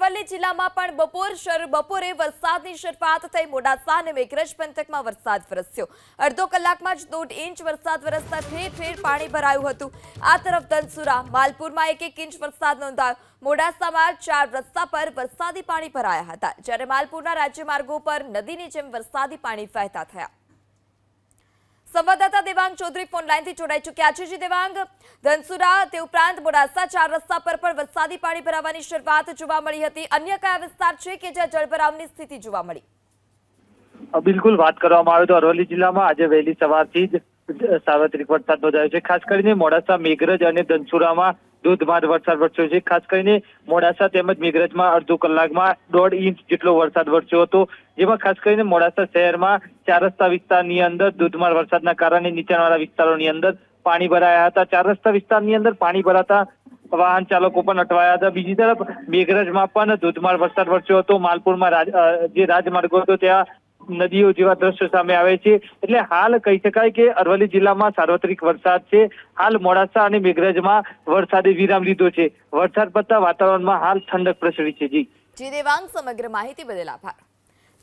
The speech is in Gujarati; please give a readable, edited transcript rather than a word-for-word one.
અરવલ્લી જિલ્લામાં પણ બપોરે વરસાદની શરૂઆત થઈ। મોડાસા અને મેઘરજ પંથકમાં વરસાદ વરસ્યો। અડધો કલાકમાં જ 1.5 ઇંચ વરસાદ વરસતા ઠેર ઠેર પાણી ભરાયું હતું। આ તરફ ધનસુરા માલપુરમાં 1 ઇંચ વરસાદ નોંધાયો। મોડાસામાં 4 રસ્તા પર વરસાદી પાણી ભરાયા હતા, જ્યારે માલપુરના રાજ્ય માર્ગો પર નદીની જેમ વરસાદી પાણી વહેતા થયા। संवाददाता देवांग चौधरी फोन लाइन थी जोड़ाई चुक्या छे। जी देवांग, धनसुरा ते उपरांत मोडासा 4 रस्ता पर पण वरसादी पाणी भरावानी शरूआत जोवा मळी हती। अन्य कया विस्तार छे के ज्यां जलभरावनी स्थिति जोवा मळी? बिल्कुल बात करवामां आवे तो अरवल्ली जिल्लामां આજે વહેલી સવારથી જ સાર્વત્રિક વરસાદ નોંધાયો છે। ખાસ કરીને મોડાસા, મેઘરજ અને ધનસુરામાં ધોધમાર વરસાદ વરસ્યો છે। ખાસ કરીને મોડાસા તેમજ મેઘરજમાં અડધો કલાકમાં 1.5 ઇંચ જેટલો વરસાદ વરસ્યો હતો, જેમાં ખાસ કરીને મોડાસા શહેરમાં 4 રસ્તા વિસ્તારની અંદર ધોધમાર વરસાદના કારણે નીચાણવાળા વિસ્તારોની અંદર પાણી ભરાયા હતા। 4 રસ્તા વિસ્તારની અંદર પાણી ભરાતા વાહન ચાલકો પણ અટવાયા હતા। બીજી તરફ મેઘરજમાં પણ ધોધમાર વરસાદ વરસ્યો હતો। માલપુરમાં જે રાજમાર્ગો હતો ત્યાં નદીઓ જેવા દ્રશ્યો સામે આવે છે। એટલે હાલ કહી શકાય કે અરવલ્લી જિલ્લામાં સાર્વત્રિક વરસાદ છે। હાલ મોડાસા અને મેઘરજમાં વરસાદે વિરામ લીધો છે। વરસાદ પડતા વાતાવરણમાં હાલ ઠંડક પ્રસરી છે। જી દેવાંગ, સમગ્ર માહિતી બદલ આભાર।